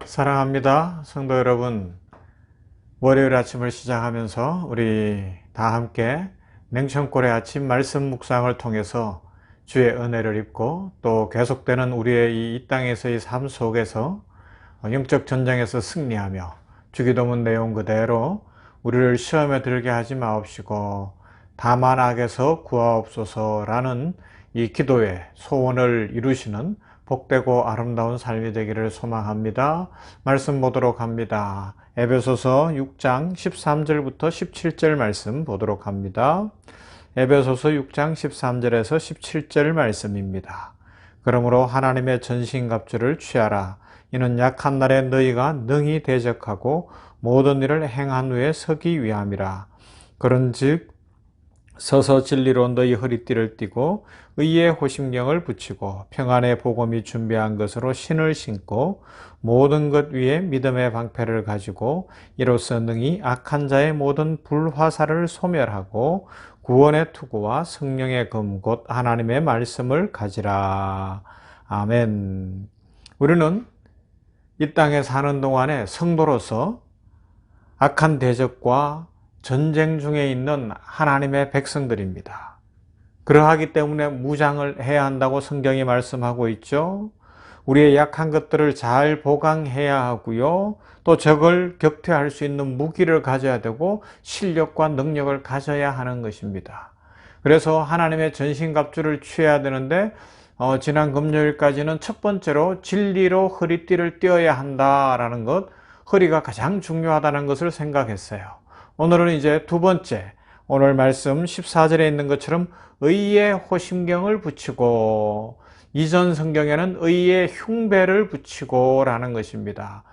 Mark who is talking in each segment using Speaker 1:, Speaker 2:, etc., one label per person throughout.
Speaker 1: 사랑합니다. 성도 여러분, 월요일 아침을 시작하면서 우리 다 함께 냉천골의 아침 말씀 묵상을 통해서 주의 은혜를 입고 또 계속되는 우리의 이 땅에서의 삶 속에서 영적 전쟁에서 승리하며 주기도문 내용 그대로 우리를 시험에 들게 하지 마옵시고 다만 악에서 구하옵소서라는 이 기도의 소원을 이루시는 복되고 아름다운 삶이 되기를 소망합니다. 말씀 보도록 합니다. 에베소서 6장 13절부터 17절 말씀 보도록 합니다. 에베소서 6장 13절에서 17절 말씀입니다. 그러므로 하나님의 전신갑주를 취하라. 이는 약한 날에 너희가 능히 대적하고 모든 일을 행한 후에 서기 위함이라. 그런즉 서서 진리로 너희 허리띠를 띠고 의의 호심경을 붙이고 평안의 복음이 준비한 것으로 신을 신고 모든 것 위에 믿음의 방패를 가지고 이로써 능히 악한 자의 모든 불화살을 소멸하고 구원의 투구와 성령의 검 곧 하나님의 말씀을 가지라. 아멘. 우리는 이 땅에 사는 동안에 성도로서 악한 대적과 전쟁 중에 있는 하나님의 백성들입니다. 그러하기 때문에 무장을 해야 한다고 성경이 말씀하고 있죠. 우리의 약한 것들을 잘 보강해야 하고요. 또 적을 격퇴할 수 있는 무기를 가져야 되고 실력과 능력을 가져야 하는 것입니다. 그래서 하나님의 전신갑주를 취해야 되는데 지난 금요일까지는 첫 번째로 진리로 허리띠를 띄어야 한다라는 것, 허리가 가장 중요하다는 것을 생각했어요. 오늘은 이제 두 번째, 오늘 말씀 14절에 있는 것처럼 의의 호심경을 붙이고, 이전 성경에는 의의 흉배를 붙이고 라는 것입니다.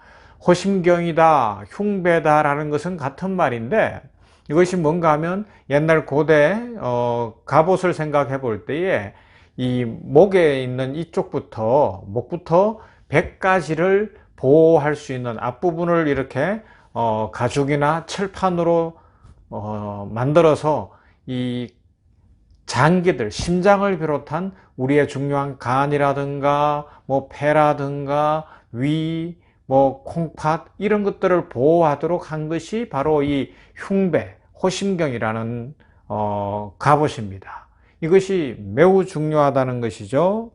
Speaker 1: 호심경이다, 흉배다 라는 것은 같은 말인데, 이것이 뭔가 하면 옛날 고대 갑옷을 생각해 볼 때에 이 목에 있는 이쪽부터, 목부터 100가지를 보호할 수 있는 앞부분을 이렇게 가죽이나 철판으로 만들어서 이 장기들, 심장을 비롯한 우리의 중요한 간이라든가 폐라든가 위, 콩팥 이런 것들을 보호하도록 한 것이 바로 이 흉배, 호심경이라는 갑옷입니다. 이것이 매우 중요하다는 것이죠.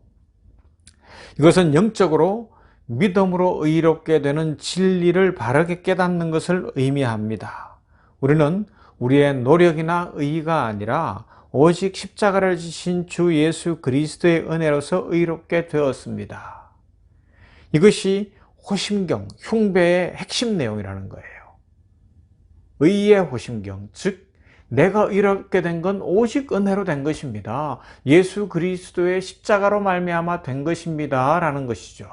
Speaker 1: 이것은 영적으로 믿음으로 의롭게 되는 진리를 바르게 깨닫는 것을 의미합니다. 우리는 우리의 노력이나 의의가 아니라 오직 십자가를 지신 주 예수 그리스도의 은혜로서 의롭게 되었습니다. 이것이 호심경, 흉배의 핵심 내용이라는 거예요. 의의 호심경, 즉 내가 의롭게 된 건 오직 은혜로 된 것입니다. 예수 그리스도의 십자가로 말미암아 된 것입니다 라는 것이죠.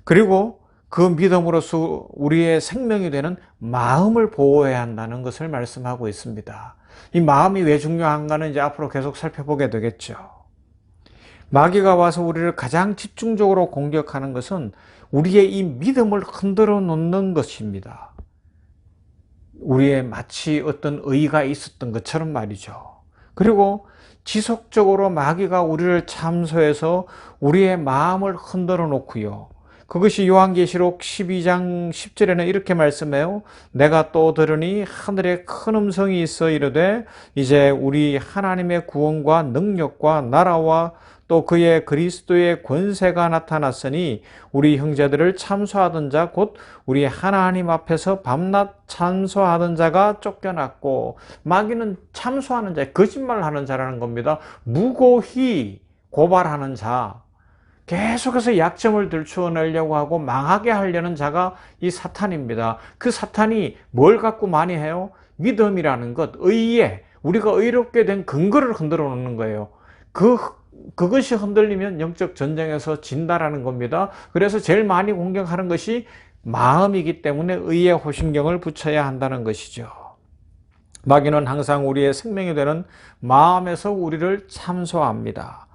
Speaker 1: 그리고 그 믿음으로써 우리의 생명이 되는 마음을 보호해야 한다는 것을 말씀하고 있습니다. 이 마음이 왜 중요한가는 이제 앞으로 계속 살펴보게 되겠죠. 마귀가 와서 우리를 가장 집중적으로 공격하는 것은 우리의 이 믿음을 흔들어 놓는 것입니다. 우리의 마치 어떤 의의가 있었던 것처럼 말이죠. 그리고 지속적으로 마귀가 우리를 참소해서 우리의 마음을 흔들어 놓고요. 그것이 요한계시록 12장 10절에는 이렇게 말씀해요. 내가 또 들으니 하늘에 큰 음성이 있어 이르되 이제 우리 하나님의 구원과 능력과 나라와 또 그의 그리스도의 권세가 나타났으니 우리 형제들을 참소하던 자 곧 우리 하나님 앞에서 밤낮 참소하던 자가 쫓겨났고, 마귀는 참소하는 자, 거짓말하는 자라는 겁니다. 무고히 고발하는 자, 계속해서 약점을 들추어내려고 하고 망하게 하려는 자가 이 사탄입니다. 그 사탄이 뭘 갖고 많이 해요? 믿음이라는 것, 의에 우리가 의롭게 된 근거를 흔들어 놓는 거예요. 그것이 흔들리면 영적 전쟁에서 진다라는 겁니다. 그래서 제일 많이 공격하는 것이 마음이기 때문에 의의 호심경을 붙여야 한다는 것이죠. 마귀는 항상 우리의 생명이 되는 마음에서 우리를 참소합니다.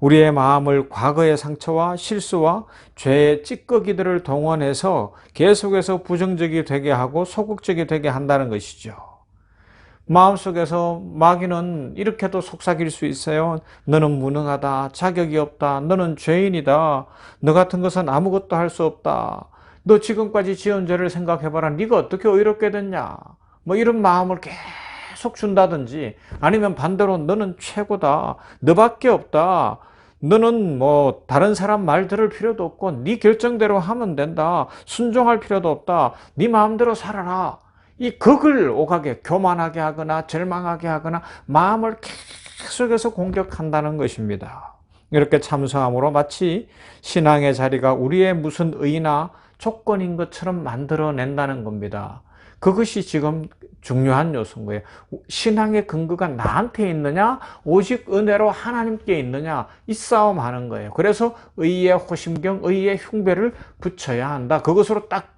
Speaker 1: 우리의 마음을 과거의 상처와 실수와 죄의 찌꺼기들을 동원해서 계속해서 부정적이 되게 하고 소극적이 되게 한다는 것이죠. 마음속에서 마귀는 이렇게도 속삭일 수 있어요. 너는 무능하다. 자격이 없다. 너는 죄인이다. 너 같은 것은 아무것도 할 수 없다. 너 지금까지 지은 죄를 생각해봐라. 네가 어떻게 의롭게 됐냐. 뭐 이런 마음을 계속 준다든지, 아니면 반대로 너는 최고다. 너밖에 없다. 너는 뭐 다른 사람 말 들을 필요도 없고 네 결정대로 하면 된다. 순종할 필요도 없다. 네 마음대로 살아라. 이 극을 오가게, 교만하게 하거나 절망하게 하거나 마음을 계속해서 공격한다는 것입니다. 이렇게 참성함으로 마치 신앙의 자리가 우리의 무슨 의나 조건인 것처럼 만들어낸다는 겁니다. 그것이 지금 중요한 요소인 거예요. 신앙의 근거가 나한테 있느냐, 오직 은혜로 하나님께 있느냐, 이 싸움 하는 거예요. 그래서 의의 호심경, 의의 흉배를 붙여야 한다. 그것으로 딱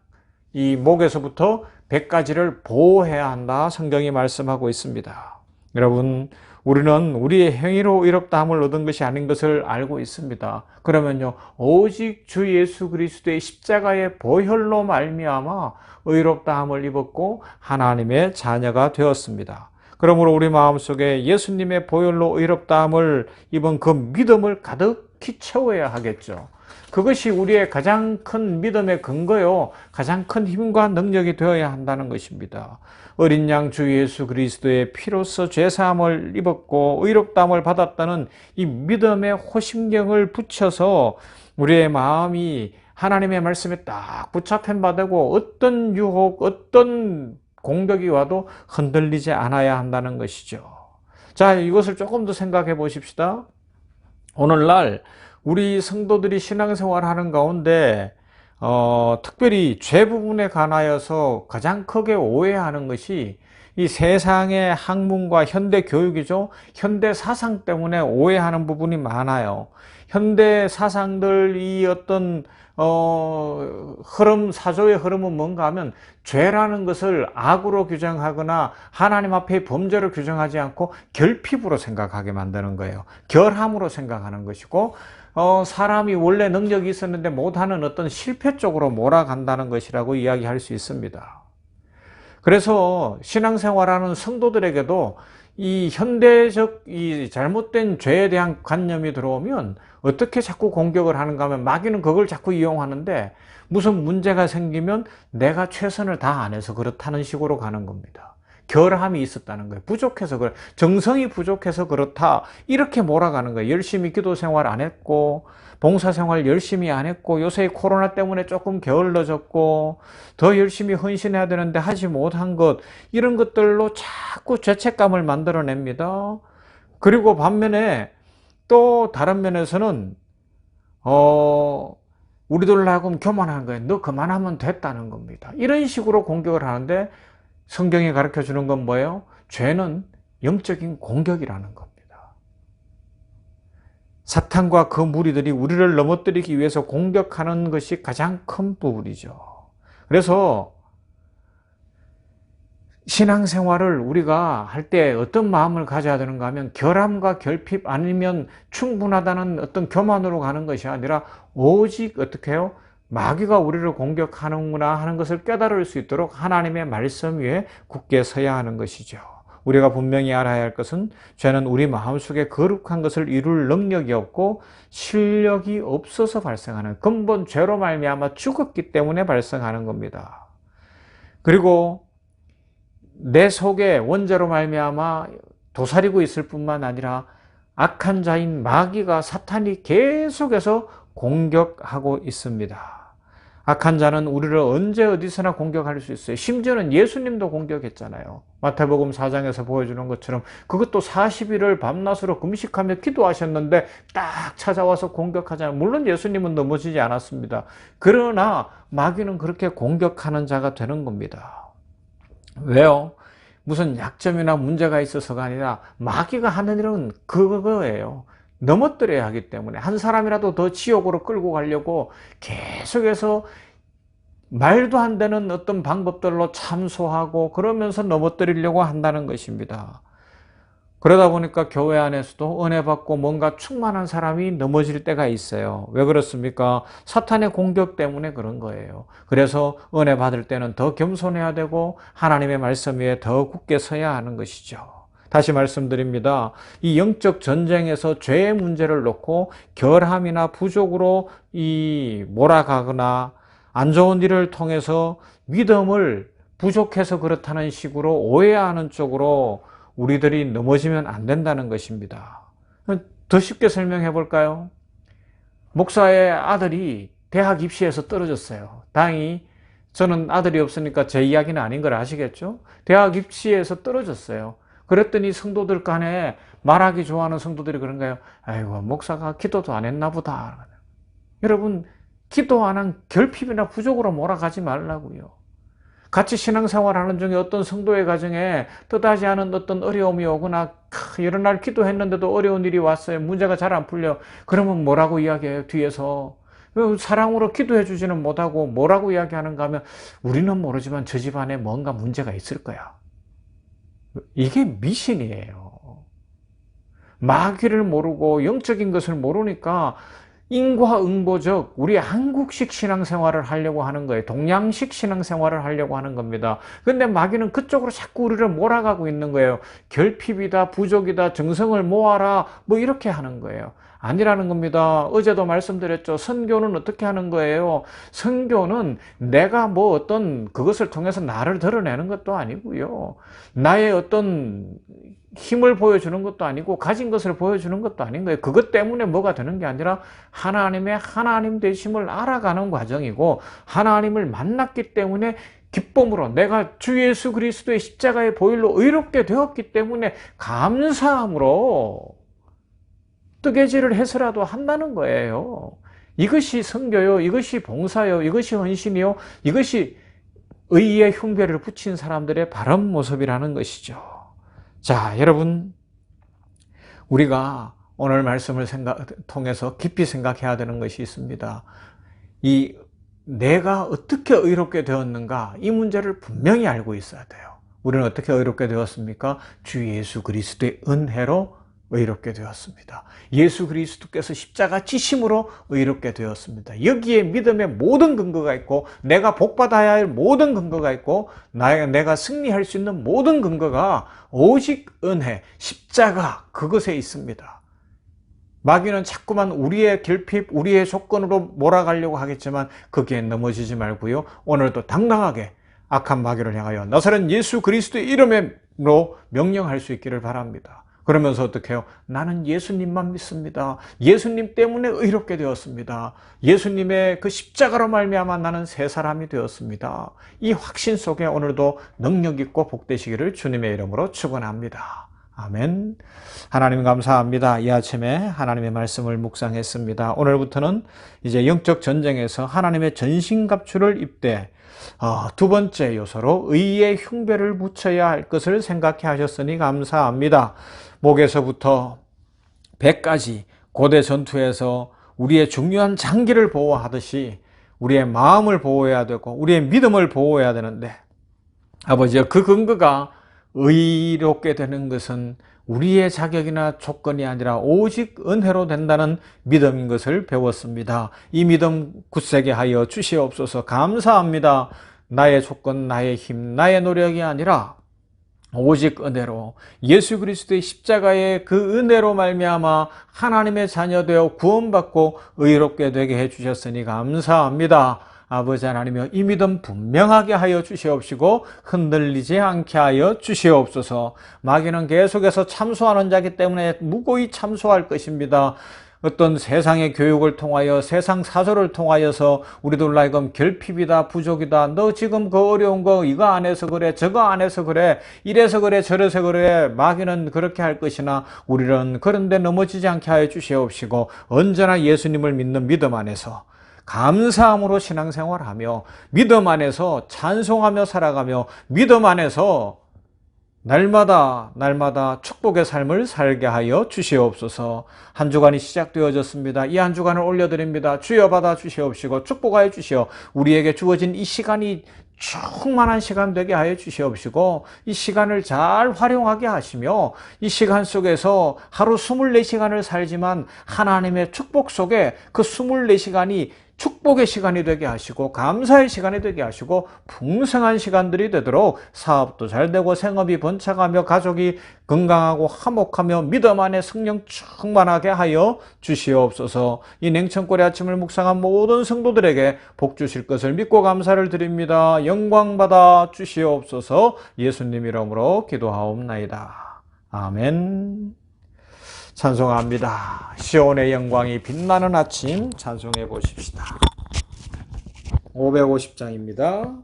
Speaker 1: 이 목에서부터 배까지를 보호해야 한다. 성경이 말씀하고 있습니다. 여러분, 우리는 우리의 행위로 의롭다함을 얻은 것이 아닌 것을 알고 있습니다. 그러면요, 오직 주 예수 그리스도의 십자가의 보혈로 말미암아 의롭다함을 입었고 하나님의 자녀가 되었습니다. 그러므로 우리 마음속에 예수님의 보혈로 의롭다함을 입은 그 믿음을 가득히 채워야 하겠죠. 그것이 우리의 가장 큰 믿음의 근거요, 가장 큰 힘과 능력이 되어야 한다는 것입니다. 어린 양 주 예수 그리스도의 피로써 죄사함을 입었고 의롭다함을 받았다는 이 믿음의 호심경을 붙여서 우리의 마음이 하나님의 말씀에 딱 붙잡힌 바 되고 어떤 유혹, 어떤 공격이 와도 흔들리지 않아야 한다는 것이죠. 자, 이것을 조금 더 생각해 보십시다. 오늘날 우리 성도들이 신앙생활 하는 가운데 특별히 죄 부분에 관하여서 가장 크게 오해하는 것이 이 세상의 학문과 현대 교육이죠. 현대 사상 때문에 오해하는 부분이 많아요. 현대 사상들 이 어떤 흐름, 사조의 흐름은 뭔가 하면 죄라는 것을 악으로 규정하거나 하나님 앞에 범죄로 규정하지 않고 결핍으로 생각하게 만드는 거예요. 결함으로 생각하는 것이고, 사람이 원래 능력이 있었는데 못하는 어떤 실패 쪽으로 몰아간다는 것이라고 이야기할 수 있습니다. 그래서 신앙생활하는 성도들에게도 이 현대적 이 잘못된 죄에 대한 관념이 들어오면 어떻게 자꾸 공격을 하는가 하면 마귀는 그걸 자꾸 이용하는데 무슨 문제가 생기면 내가 최선을 다 안 해서 그렇다는 식으로 가는 겁니다. 결함이 있었다는 거예요. 부족해서 그래. 정성이 부족해서 그렇다. 이렇게 몰아가는 거예요. 열심히 기도 생활 안 했고, 봉사 생활 열심히 안 했고, 요새 코로나 때문에 조금 게을러졌고, 더 열심히 헌신해야 되는데 하지 못한 것, 이런 것들로 자꾸 죄책감을 만들어냅니다. 그리고 반면에 또 다른 면에서는, 우리들로 하여금 교만한 거예요. 너 그만하면 됐다는 겁니다. 이런 식으로 공격을 하는데 성경이 가르쳐 주는 건 뭐예요? 죄는 영적인 공격이라는 겁니다. 사탄과 그 무리들이 우리를 넘어뜨리기 위해서 공격하는 것이 가장 큰 부분이죠. 그래서 신앙생활을 우리가 할 때 어떤 마음을 가져야 되는가 하면 결함과 결핍 아니면 충분하다는 어떤 교만으로 가는 것이 아니라 오직 어떻게 해요? 마귀가 우리를 공격하는구나 하는 것을 깨달을 수 있도록 하나님의 말씀 위에 굳게 서야 하는 것이죠. 우리가 분명히 알아야 할 것은 죄는 우리 마음속에 거룩한 것을 이룰 능력이 없고 실력이 없어서 발생하는 근본 죄로 말미암아 죽었기 때문에 발생하는 겁니다. 그리고 내 속에 원죄로 말미암아 도사리고 있을 뿐만 아니라 악한 자인 마귀가 사탄이 계속해서 공격하고 있습니다. 악한 자는 우리를 언제 어디서나 공격할 수 있어요. 심지어는 예수님도 공격했잖아요. 마태복음 4장에서 보여주는 것처럼 그것도 40일을 밤낮으로 금식하며 기도하셨는데 딱 찾아와서 공격하잖아요. 물론 예수님은 넘어지지 않았습니다. 그러나 마귀는 그렇게 공격하는 자가 되는 겁니다. 왜요? 무슨 약점이나 문제가 있어서가 아니라 마귀가 하는 일은 그거예요. 넘어뜨려야 하기 때문에 한 사람이라도 더 지옥으로 끌고 가려고 계속해서 말도 안 되는 어떤 방법들로 참소하고 그러면서 넘어뜨리려고 한다는 것입니다. 그러다 보니까 교회 안에서도 은혜 받고 뭔가 충만한 사람이 넘어질 때가 있어요. 왜 그렇습니까? 사탄의 공격 때문에 그런 거예요. 그래서 은혜 받을 때는 더 겸손해야 되고 하나님의 말씀 위에 더 굳게 서야 하는 것이죠. 다시 말씀드립니다. 이 영적 전쟁에서 죄의 문제를 놓고 결함이나 부족으로 몰아가거나 안 좋은 일을 통해서 믿음을 부족해서 그렇다는 식으로 오해하는 쪽으로 우리들이 넘어지면 안 된다는 것입니다. 더 쉽게 설명해 볼까요? 목사의 아들이 대학 입시에서 떨어졌어요. 다행히 저는 아들이 없으니까 제 이야기는 아닌 걸 아시겠죠? 대학 입시에서 떨어졌어요. 그랬더니 성도들 간에 말하기 좋아하는 성도들이 그런가요? 아이고, 목사가 기도도 안 했나 보다. 여러분, 기도 안 한 결핍이나 부족으로 몰아가지 말라고요. 같이 신앙생활하는 중에 어떤 성도의 가정에 뜻하지 않은 어떤 어려움이 오거나 여러 날 기도했는데도 어려운 일이 왔어요. 문제가 잘 안 풀려. 그러면 뭐라고 이야기해요? 뒤에서 사랑으로 기도해 주지는 못하고 뭐라고 이야기하는가 하면 우리는 모르지만 저 집안에 뭔가 문제가 있을 거야. 이게 미신이에요. 마귀를 모르고 영적인 것을 모르니까 인과응보적 우리 한국식 신앙생활을 하려고 하는 거예요. 동양식 신앙생활을 하려고 하는 겁니다. 근데 마귀는 그쪽으로 자꾸 우리를 몰아가고 있는 거예요. 결핍이다, 부족이다, 정성을 모아라, 뭐 이렇게 하는 거예요. 아니라는 겁니다. 어제도 말씀드렸죠. 선교는 어떻게 하는 거예요? 선교는 내가 뭐 어떤 그것을 통해서 나를 드러내는 것도 아니고요. 나의 어떤 힘을 보여주는 것도 아니고 가진 것을 보여주는 것도 아닌 거예요. 그것 때문에 뭐가 되는 게 아니라 하나님의 하나님 되심을 알아가는 과정이고 하나님을 만났기 때문에 기쁨으로 내가 주 예수 그리스도의 십자가의 보혈로 의롭게 되었기 때문에 감사함으로 뜨개질을 해서라도 한다는 거예요. 이것이 선교요, 이것이 봉사요, 이것이 헌신이요, 이것이 의의 흉배를 붙인 사람들의 바른 모습이라는 것이죠. 자, 여러분, 우리가 오늘 말씀을 통해서 깊이 생각해야 되는 것이 있습니다. 내가 어떻게 의롭게 되었는가, 이 문제를 분명히 알고 있어야 돼요. 우리는 어떻게 의롭게 되었습니까? 주 예수 그리스도의 은혜로 의롭게 되었습니다. 예수 그리스도께서 십자가 지심으로 의롭게 되었습니다. 여기에 믿음의 모든 근거가 있고 내가 복받아야 할 모든 근거가 있고 내가 승리할 수 있는 모든 근거가 오직 은혜, 십자가 그것에 있습니다. 마귀는 자꾸만 우리의 결핍, 우리의 조건으로 몰아가려고 하겠지만 거기에 넘어지지 말고요. 오늘도 당당하게 악한 마귀를 향하여 나사렛 예수 그리스도의 이름으로 명령할 수 있기를 바랍니다. 그러면서 어떻게 해요? 나는 예수님만 믿습니다. 예수님 때문에 의롭게 되었습니다. 예수님의 그 십자가로 말미암아 나는 새 사람이 되었습니다. 이 확신 속에 오늘도 능력 있고 복되시기를 주님의 이름으로 축원합니다. 아멘. 하나님 감사합니다. 이 아침에 하나님의 말씀을 묵상했습니다. 오늘부터는 이제 영적 전쟁에서 하나님의 전신갑주를 입되 두 번째 요소로 의의 흉배를 붙여야 할 것을 생각해 하셨으니 감사합니다. 목에서부터 배까지 고대 전투에서 우리의 중요한 장기를 보호하듯이 우리의 마음을 보호해야 되고 우리의 믿음을 보호해야 되는데 아버지여 그 근거가 의롭게 되는 것은 우리의 자격이나 조건이 아니라 오직 은혜로 된다는 믿음인 것을 배웠습니다. 이 믿음 굳세게 하여 주시옵소서. 감사합니다. 나의 조건, 나의 힘, 나의 노력이 아니라 오직 은혜로 예수 그리스도의 십자가의 그 은혜로 말미암아 하나님의 자녀되어 구원받고 의롭게 되게 해주셨으니 감사합니다. 아버지 하나님이여 이 믿음 분명하게 하여 주시옵시고 흔들리지 않게 하여 주시옵소서. 마귀는 계속해서 참소하는 자기 때문에 무고히 참소할 것입니다. 어떤 세상의 교육을 통하여 세상 사설을 통하여서 우리들 하여금 결핍이다 부족이다 너 지금 그 어려운 거 이거 안 해서 그래 저거 안 해서 그래 이래서 그래 저래서 그래 마귀는 그렇게 할 것이나 우리는 그런데 넘어지지 않게 하여 주시옵시고 언제나 예수님을 믿는 믿음 안에서 감사함으로 신앙생활하며 믿음 안에서 찬송하며 살아가며 믿음 안에서 날마다 축복의 삶을 살게 하여 주시옵소서. 한 주간이 시작되어졌습니다. 이 한 주간을 올려드립니다. 주여 받아 주시옵시고 축복하여 주시어 우리에게 주어진 이 시간이 충만한 시간 되게 하여 주시옵시고 이 시간을 잘 활용하게 하시며 이 시간 속에서 하루 24시간을 살지만 하나님의 축복 속에 그 24시간이 축복의 시간이 되게 하시고 감사의 시간이 되게 하시고 풍성한 시간들이 되도록 사업도 잘 되고 생업이 번창하며 가족이 건강하고 화목하며 믿음 안에 성령 충만하게 하여 주시옵소서. 이 냉천골의 아침을 묵상한 모든 성도들에게 복 주실 것을 믿고 감사를 드립니다. 영광 받아 주시옵소서. 예수님 이름으로 기도하옵나이다. 아멘. 찬송합니다. 시온의 영광이 빛나는 아침 찬송해 보십시다. 550장입니다.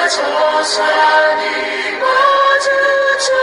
Speaker 2: 저 산이 마주쳐